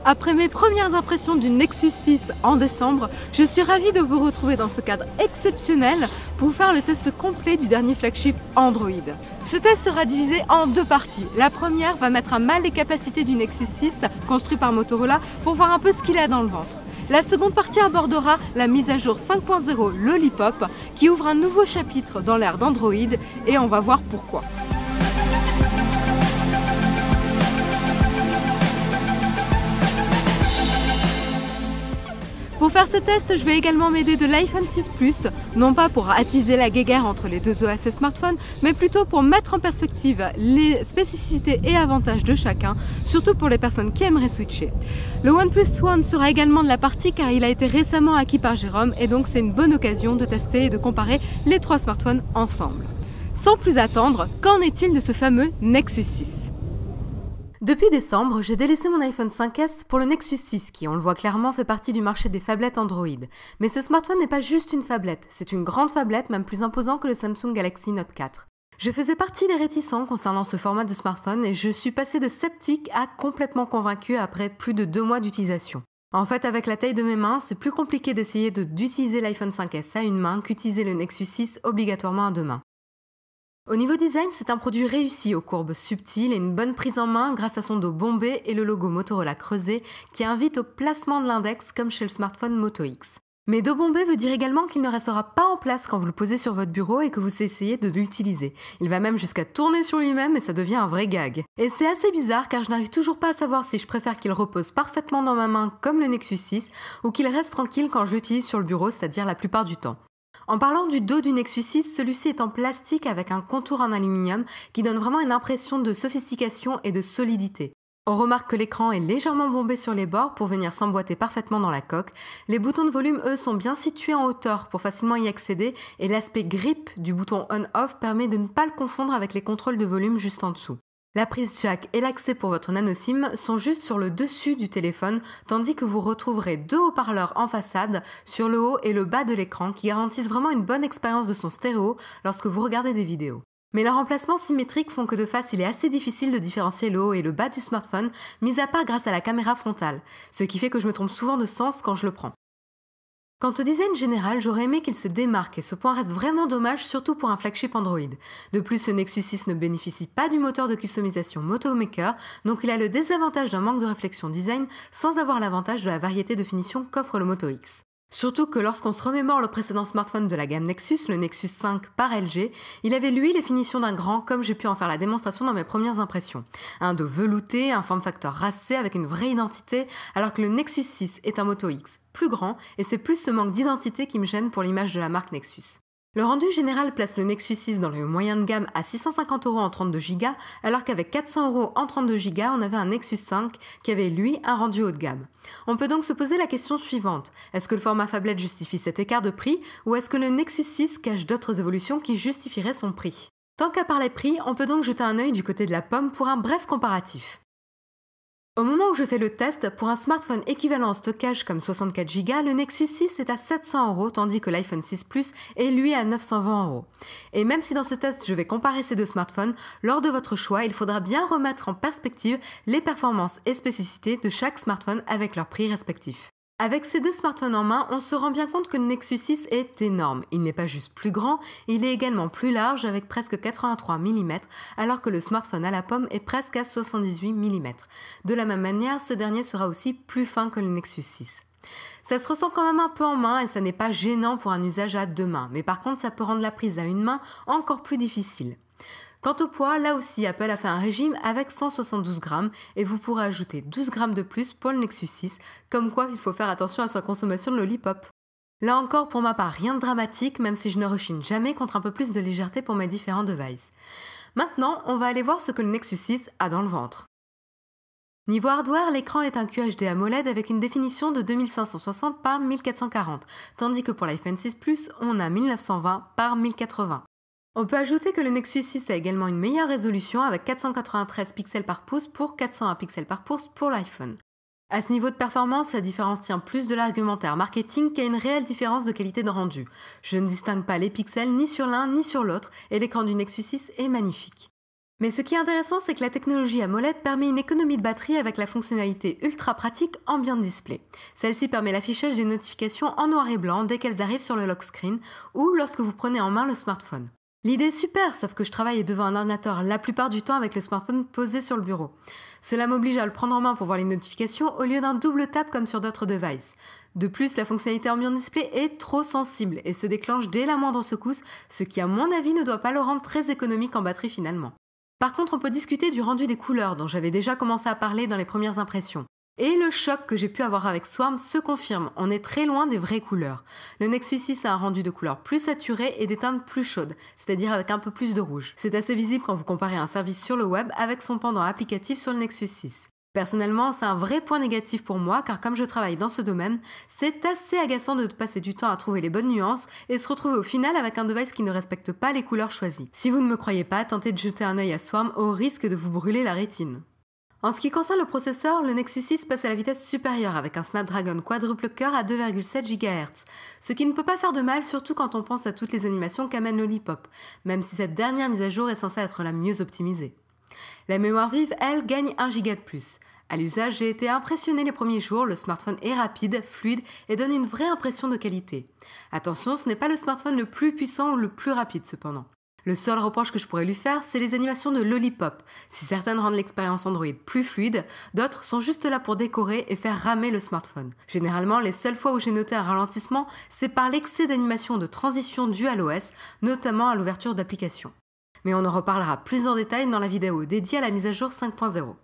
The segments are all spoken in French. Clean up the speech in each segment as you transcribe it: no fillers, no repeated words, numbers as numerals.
Après mes premières impressions du Nexus 6 en décembre, je suis ravie de vous retrouver dans ce cadre exceptionnel pour faire le test complet du dernier flagship Android. Ce test sera divisé en deux parties. La première va mettre à mal les capacités du Nexus 6 construit par Motorola pour voir un peu ce qu'il a dans le ventre. La seconde partie abordera la mise à jour 5.0 Lollipop qui ouvre un nouveau chapitre dans l'ère d'Android et on va voir pourquoi. Pour faire ce test, je vais également m'aider de l'iPhone 6 Plus, non pas pour attiser la guéguerre entre les deux OS et smartphones, mais plutôt pour mettre en perspective les spécificités et avantages de chacun, surtout pour les personnes qui aimeraient switcher. Le OnePlus One sera également de la partie car il a été récemment acquis par Jérôme et donc c'est une bonne occasion de tester et de comparer les trois smartphones ensemble. Sans plus attendre, qu'en est-il de ce fameux Nexus 6 ? Depuis décembre, j'ai délaissé mon iPhone 5S pour le Nexus 6 qui, on le voit clairement, fait partie du marché des phablettes Android. Mais ce smartphone n'est pas juste une phablette, c'est une grande phablette, même plus imposant que le Samsung Galaxy Note 4. Je faisais partie des réticents concernant ce format de smartphone et je suis passée de sceptique à complètement convaincue après plus de 2 mois d'utilisation. En fait, avec la taille de mes mains, c'est plus compliqué d'essayer d'utiliser l'iPhone 5S à une main qu'utiliser le Nexus 6 obligatoirement à 2 mains. Au niveau design, c'est un produit réussi aux courbes subtiles et une bonne prise en main grâce à son dos bombé et le logo Motorola creusé qui invite au placement de l'index comme chez le smartphone Moto X. Mais dos bombé veut dire également qu'il ne restera pas en place quand vous le posez sur votre bureau et que vous essayez de l'utiliser. Il va même jusqu'à tourner sur lui-même et ça devient un vrai gag. Et c'est assez bizarre car je n'arrive toujours pas à savoir si je préfère qu'il repose parfaitement dans ma main comme le Nexus 6 ou qu'il reste tranquille quand je l'utilise sur le bureau, c'est-à-dire la plupart du temps. En parlant du dos du Nexus 6, celui-ci est en plastique avec un contour en aluminium qui donne vraiment une impression de sophistication et de solidité. On remarque que l'écran est légèrement bombé sur les bords pour venir s'emboîter parfaitement dans la coque. Les boutons de volume, eux, sont bien situés en hauteur pour facilement y accéder et l'aspect grip du bouton on-off permet de ne pas le confondre avec les contrôles de volume juste en dessous. La prise jack et l'accès pour votre nano SIM sont juste sur le dessus du téléphone, tandis que vous retrouverez 2 haut-parleurs en façade sur le haut et le bas de l'écran qui garantissent vraiment une bonne expérience de son stéréo lorsque vous regardez des vidéos. Mais leurs emplacements symétriques font que de face il est assez difficile de différencier le haut et le bas du smartphone, mis à part grâce à la caméra frontale, ce qui fait que je me trompe souvent de sens quand je le prends. Quant au design général, j'aurais aimé qu'il se démarque et ce point reste vraiment dommage, surtout pour un flagship Android. De plus, le Nexus 6 ne bénéficie pas du moteur de customisation Moto Maker, donc il a le désavantage d'un manque de réflexion design sans avoir l'avantage de la variété de finition qu'offre le Moto X. Surtout que lorsqu'on se remémore le précédent smartphone de la gamme Nexus, le Nexus 5 par LG, il avait lui les finitions d'un grand comme j'ai pu en faire la démonstration dans mes premières impressions. Un dos velouté, un form factor racé avec une vraie identité, alors que le Nexus 6 est un Moto X plus grand et c'est plus ce manque d'identité qui me gêne pour l'image de la marque Nexus. Le rendu général place le Nexus 6 dans le moyen de gamme à 650 € en 32 Go, alors qu'avec 400 € en 32 Go, on avait un Nexus 5 qui avait lui un rendu haut de gamme. On peut donc se poser la question suivante, est-ce que le format phablette justifie cet écart de prix ou est-ce que le Nexus 6 cache d'autres évolutions qui justifieraient son prix? Tant qu'à parler prix, on peut donc jeter un œil du côté de la pomme pour un bref comparatif. Au moment où je fais le test, pour un smartphone équivalent en stockage comme 64 Go, le Nexus 6 est à 700 € tandis que l'iPhone 6 Plus est lui à 920 €. Et même si dans ce test je vais comparer ces deux smartphones, lors de votre choix, il faudra bien remettre en perspective les performances et spécificités de chaque smartphone avec leurs prix respectifs. Avec ces deux smartphones en main, on se rend bien compte que le Nexus 6 est énorme. Il n'est pas juste plus grand, il est également plus large avec presque 83 mm, alors que le smartphone à la pomme est presque à 78 mm. De la même manière, ce dernier sera aussi plus fin que le Nexus 6. Ça se ressent quand même un peu en main et ça n'est pas gênant pour un usage à 2 mains, mais par contre ça peut rendre la prise à une main encore plus difficile. Quant au poids, là aussi Apple a fait un régime avec 172 grammes et vous pourrez ajouter 12 grammes de plus pour le Nexus 6, comme quoi il faut faire attention à sa consommation de Lollipop. Là encore, pour ma part, rien de dramatique, même si je ne rechigne jamais contre un peu plus de légèreté pour mes différents devices. Maintenant, on va aller voir ce que le Nexus 6 a dans le ventre. Niveau hardware, l'écran est un QHD AMOLED avec une définition de 2560 par 1440, tandis que pour l'iPhone 6 Plus, on a 1920 par 1080. On peut ajouter que le Nexus 6 a également une meilleure résolution avec 493 pixels par pouce pour 401 pixels par pouce pour l'iPhone. À ce niveau de performance, la différence tient plus de l'argumentaire marketing qu'à une réelle différence de qualité de rendu. Je ne distingue pas les pixels ni sur l'un ni sur l'autre et l'écran du Nexus 6 est magnifique. Mais ce qui est intéressant, c'est que la technologie AMOLED permet une économie de batterie avec la fonctionnalité ultra pratique Ambient Display. Celle-ci permet l'affichage des notifications en noir et blanc dès qu'elles arrivent sur le lock screen ou lorsque vous prenez en main le smartphone. L'idée est super, sauf que je travaille devant un ordinateur la plupart du temps avec le smartphone posé sur le bureau. Cela m'oblige à le prendre en main pour voir les notifications au lieu d'un double tap comme sur d'autres devices. De plus, la fonctionnalité Ambient Display est trop sensible et se déclenche dès la moindre secousse, ce qui à mon avis ne doit pas le rendre très économique en batterie finalement. Par contre, on peut discuter du rendu des couleurs dont j'avais déjà commencé à parler dans les premières impressions. Et le choc que j'ai pu avoir avec Swarm se confirme, on est très loin des vraies couleurs. Le Nexus 6 a un rendu de couleurs plus saturé et des teintes plus chaudes, c'est-à-dire avec un peu plus de rouge. C'est assez visible quand vous comparez un service sur le web avec son pendant applicatif sur le Nexus 6. Personnellement, c'est un vrai point négatif pour moi car comme je travaille dans ce domaine, c'est assez agaçant de passer du temps à trouver les bonnes nuances et se retrouver au final avec un device qui ne respecte pas les couleurs choisies. Si vous ne me croyez pas, tentez de jeter un œil à Swarm au risque de vous brûler la rétine. En ce qui concerne le processeur, le Nexus 6 passe à la vitesse supérieure avec un Snapdragon quadruple cœur à 2,7 GHz, ce qui ne peut pas faire de mal surtout quand on pense à toutes les animations qu'amène Lollipop, même si cette dernière mise à jour est censée être la mieux optimisée. La mémoire vive, elle, gagne 1 Go de plus. À l'usage, j'ai été impressionné les premiers jours, le smartphone est rapide, fluide et donne une vraie impression de qualité. Attention, ce n'est pas le smartphone le plus puissant ou le plus rapide cependant. Le seul reproche que je pourrais lui faire, c'est les animations de Lollipop. Si certaines rendent l'expérience Android plus fluide, d'autres sont juste là pour décorer et faire ramer le smartphone. Généralement, les seules fois où j'ai noté un ralentissement, c'est par l'excès d'animation de transition due à l'OS, notamment à l'ouverture d'applications. Mais on en reparlera plus en détail dans la vidéo dédiée à la mise à jour 5.0.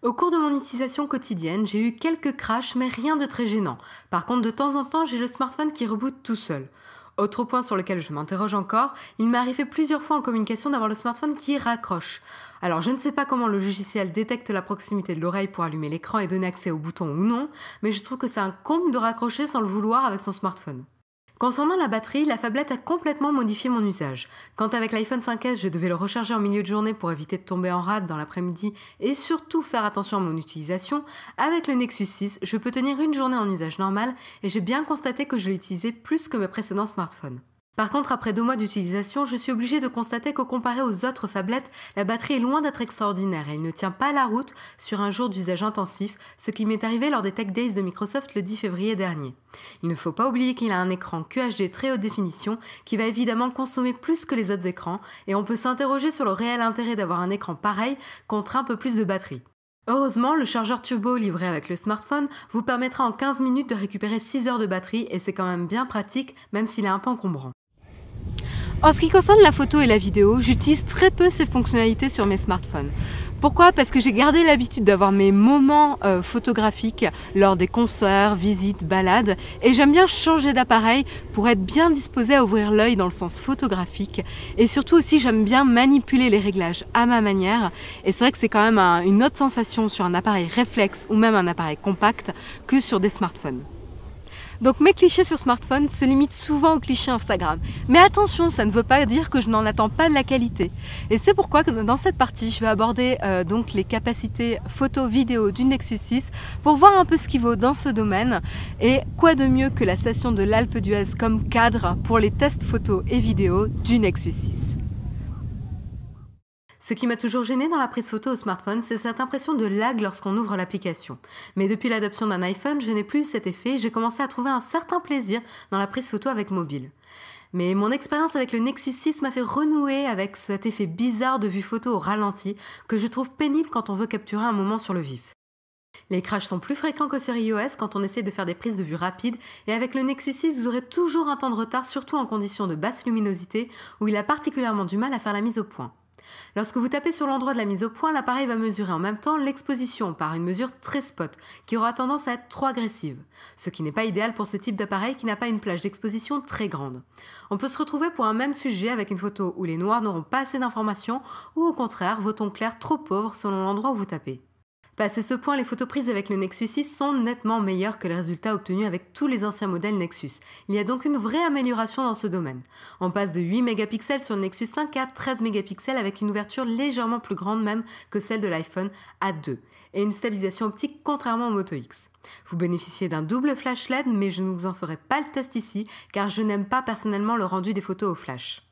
Au cours de mon utilisation quotidienne, j'ai eu quelques crashs mais rien de très gênant. Par contre, de temps en temps, j'ai le smartphone qui reboot tout seul. Autre point sur lequel je m'interroge encore, il m'est arrivé plusieurs fois en communication d'avoir le smartphone qui raccroche. Alors je ne sais pas comment le logiciel détecte la proximité de l'oreille pour allumer l'écran et donner accès au bouton ou non, mais je trouve que c'est un comble de raccrocher sans le vouloir avec son smartphone. Concernant la batterie, la phablette a complètement modifié mon usage. Quand avec l'iPhone 5S, je devais le recharger en milieu de journée pour éviter de tomber en rade dans l'après-midi et surtout faire attention à mon utilisation, avec le Nexus 6, je peux tenir une journée en usage normal et j'ai bien constaté que je l'utilisais plus que mes précédents smartphones. Par contre, après 2 mois d'utilisation, je suis obligée de constater que comparé aux autres phablettes, la batterie est loin d'être extraordinaire et elle ne tient pas la route sur un jour d'usage intensif, ce qui m'est arrivé lors des Tech Days de Microsoft le 10 février dernier. Il ne faut pas oublier qu'il a un écran QHD très haute définition qui va évidemment consommer plus que les autres écrans et on peut s'interroger sur le réel intérêt d'avoir un écran pareil contre un peu plus de batterie. Heureusement, le chargeur turbo livré avec le smartphone vous permettra en 15 minutes de récupérer 6 heures de batterie et c'est quand même bien pratique même s'il est un peu encombrant. En ce qui concerne la photo et la vidéo, j'utilise très peu ces fonctionnalités sur mes smartphones. Pourquoi? Parce que j'ai gardé l'habitude d'avoir mes moments photographiques lors des concerts, visites, balades et j'aime bien changer d'appareil pour être bien disposée à ouvrir l'œil dans le sens photographique et surtout aussi j'aime bien manipuler les réglages à ma manière et c'est vrai que c'est quand même une autre sensation sur un appareil réflexe ou même un appareil compact que sur des smartphones. Donc mes clichés sur smartphone se limitent souvent aux clichés Instagram. Mais attention, ça ne veut pas dire que je n'en attends pas de la qualité. Et c'est pourquoi que dans cette partie, je vais aborder donc les capacités photo-vidéo du Nexus 6 pour voir un peu ce qu'il vaut dans ce domaine. Et quoi de mieux que la station de l'Alpe d'Huez comme cadre pour les tests photos et vidéos du Nexus 6. Ce qui m'a toujours gêné dans la prise photo au smartphone, c'est cette impression de lag lorsqu'on ouvre l'application. Mais depuis l'adoption d'un iPhone, je n'ai plus cet effet et j'ai commencé à trouver un certain plaisir dans la prise photo avec mobile. Mais mon expérience avec le Nexus 6 m'a fait renouer avec cet effet bizarre de vue photo au ralenti que je trouve pénible quand on veut capturer un moment sur le vif. Les crashs sont plus fréquents que sur iOS quand on essaie de faire des prises de vue rapides et avec le Nexus 6 vous aurez toujours un temps de retard, surtout en conditions de basse luminosité où il a particulièrement du mal à faire la mise au point. Lorsque vous tapez sur l'endroit de la mise au point, l'appareil va mesurer en même temps l'exposition par une mesure très spot, qui aura tendance à être trop agressive, ce qui n'est pas idéal pour ce type d'appareil qui n'a pas une plage d'exposition très grande. On peut se retrouver pour un même sujet avec une photo où les noirs n'auront pas assez d'informations ou au contraire vos tons clairs trop pauvres selon l'endroit où vous tapez. Passé ce point, les photos prises avec le Nexus 6 sont nettement meilleures que les résultats obtenus avec tous les anciens modèles Nexus. Il y a donc une vraie amélioration dans ce domaine. On passe de 8 mégapixels sur le Nexus 5 à 13 mégapixels avec une ouverture légèrement plus grande même que celle de l'iPhone à 2 et une stabilisation optique contrairement au Moto X. Vous bénéficiez d'un double flash LED mais je ne vous en ferai pas le test ici car je n'aime pas personnellement le rendu des photos au flash.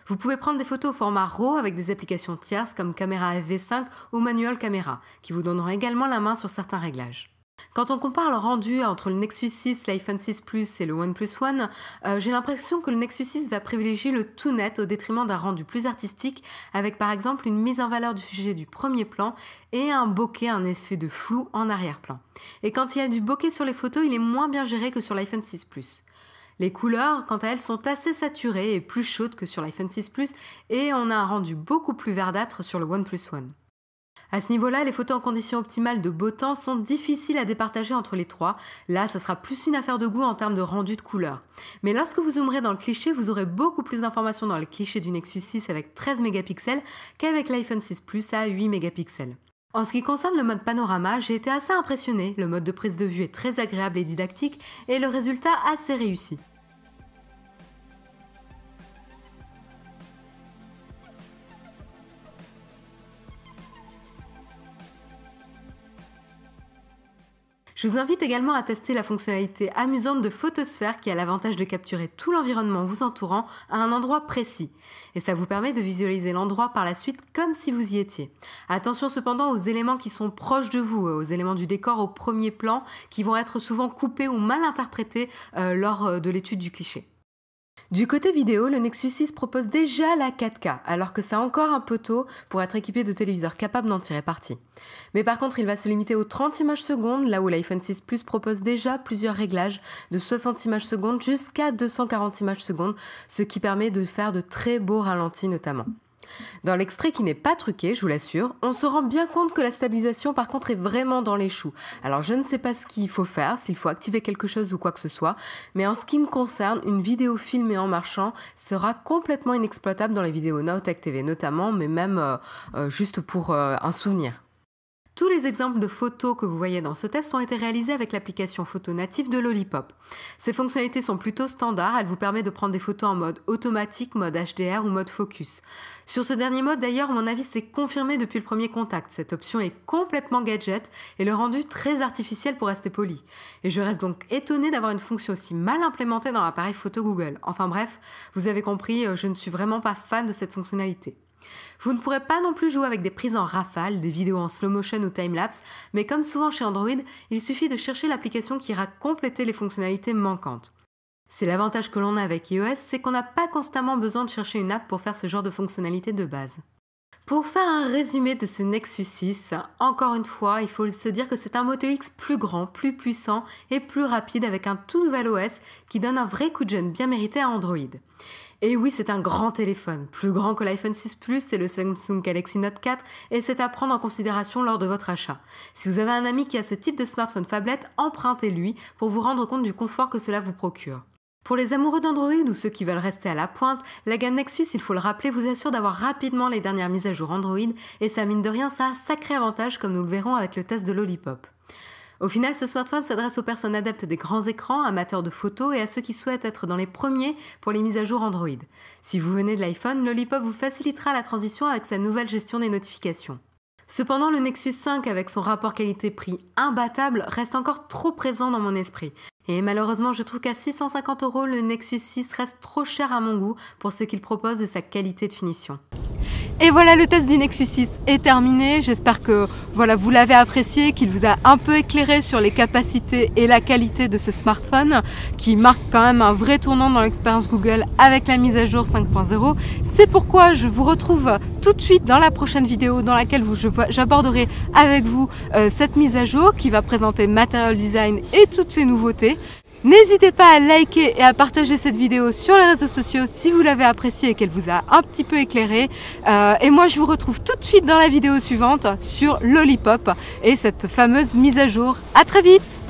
Vous pouvez prendre des photos au format RAW avec des applications tierces comme Camera FV5 ou Manual Camera, qui vous donneront également la main sur certains réglages. Quand on compare le rendu entre le Nexus 6, l'iPhone 6 Plus et le OnePlus One, j'ai l'impression que le Nexus 6 va privilégier le tout net au détriment d'un rendu plus artistique, avec par exemple une mise en valeur du sujet du premier plan et un bokeh, un effet de flou en arrière-plan. Et quand il y a du bokeh sur les photos, il est moins bien géré que sur l'iPhone 6 Plus. Les couleurs, quant à elles, sont assez saturées et plus chaudes que sur l'iPhone 6 Plus, et on a un rendu beaucoup plus verdâtre sur le OnePlus One. À ce niveau-là, les photos en conditions optimales de beau temps sont difficiles à départager entre les trois. Là, ça sera plus une affaire de goût en termes de rendu de couleur. Mais lorsque vous zoomerez dans le cliché, vous aurez beaucoup plus d'informations dans le cliché du Nexus 6 avec 13 mégapixels qu'avec l'iPhone 6 Plus à 8 mégapixels. En ce qui concerne le mode panorama, j'ai été assez impressionnée. Le mode de prise de vue est très agréable et didactique et le résultat assez réussi. Je vous invite également à tester la fonctionnalité amusante de photosphère qui a l'avantage de capturer tout l'environnement vous entourant à un endroit précis. Et ça vous permet de visualiser l'endroit par la suite comme si vous y étiez. Attention cependant aux éléments qui sont proches de vous, aux éléments du décor au premier plan qui vont être souvent coupés ou mal interprétés lors de l'étude du cliché. Du côté vidéo, le Nexus 6 propose déjà la 4K, alors que c'est encore un peu tôt pour être équipé de téléviseurs capables d'en tirer parti. Mais par contre, il va se limiter aux 30 images secondes, là où l'iPhone 6 Plus propose déjà plusieurs réglages de 60 images secondes jusqu'à 240 images secondes, ce qui permet de faire de très beaux ralentis notamment. Dans l'extrait qui n'est pas truqué, je vous l'assure, on se rend bien compte que la stabilisation par contre est vraiment dans les choux. Alors je ne sais pas ce qu'il faut faire, s'il faut activer quelque chose ou quoi que ce soit, mais en ce qui me concerne, une vidéo filmée en marchant sera complètement inexploitable dans les vidéos Nowtech TV notamment, mais même juste pour un souvenir. Tous les exemples de photos que vous voyez dans ce test ont été réalisés avec l'application photo native de Lollipop. Ces fonctionnalités sont plutôt standards, elles vous permettent de prendre des photos en mode automatique, mode HDR ou mode focus. Sur ce dernier mode d'ailleurs, à mon avis, c'est confirmé depuis le premier contact. Cette option est complètement gadget et le rendu très artificiel pour rester poli. Et je reste donc étonnée d'avoir une fonction aussi mal implémentée dans l'appareil photo Google. Enfin bref, vous avez compris, je ne suis vraiment pas fan de cette fonctionnalité. Vous ne pourrez pas non plus jouer avec des prises en rafale, des vidéos en slow motion ou timelapse, mais comme souvent chez Android, il suffit de chercher l'application qui ira compléter les fonctionnalités manquantes. C'est l'avantage que l'on a avec iOS, c'est qu'on n'a pas constamment besoin de chercher une app pour faire ce genre de fonctionnalité de base. Pour faire un résumé de ce Nexus 6, encore une fois, il faut se dire que c'est un Moto X plus grand, plus puissant et plus rapide avec un tout nouvel OS qui donne un vrai coup de jeune bien mérité à Android. Et oui, c'est un grand téléphone, plus grand que l'iPhone 6 Plus et le Samsung Galaxy Note 4, et c'est à prendre en considération lors de votre achat. Si vous avez un ami qui a ce type de smartphone phablette, empruntez-lui pour vous rendre compte du confort que cela vous procure. Pour les amoureux d'Android ou ceux qui veulent rester à la pointe, la gamme Nexus, il faut le rappeler, vous assure d'avoir rapidement les dernières mises à jour Android, et ça mine de rien, ça a un sacré avantage comme nous le verrons avec le test de Lollipop. Au final, ce smartphone s'adresse aux personnes adeptes des grands écrans, amateurs de photos et à ceux qui souhaitent être dans les premiers pour les mises à jour Android. Si vous venez de l'iPhone, Lollipop vous facilitera la transition avec sa nouvelle gestion des notifications. Cependant, le Nexus 5 avec son rapport qualité-prix imbattable reste encore trop présent dans mon esprit. Et malheureusement, je trouve qu'à 650 €, le Nexus 6 reste trop cher à mon goût pour ce qu'il propose et sa qualité de finition. Et voilà, le test du Nexus 6 est terminé. J'espère que voilà, vous l'avez apprécié, qu'il vous a un peu éclairé sur les capacités et la qualité de ce smartphone qui marque quand même un vrai tournant dans l'expérience Google avec la mise à jour 5.0. C'est pourquoi je vous retrouve tout de suite dans la prochaine vidéo dans laquelle j'aborderai avec vous cette mise à jour qui va présenter Material Design et toutes ses nouveautés. N'hésitez pas à liker et à partager cette vidéo sur les réseaux sociaux si vous l'avez appréciée et qu'elle vous a un petit peu éclairé. Et moi je vous retrouve tout de suite dans la vidéo suivante sur Lollipop et cette fameuse mise à jour. À très vite!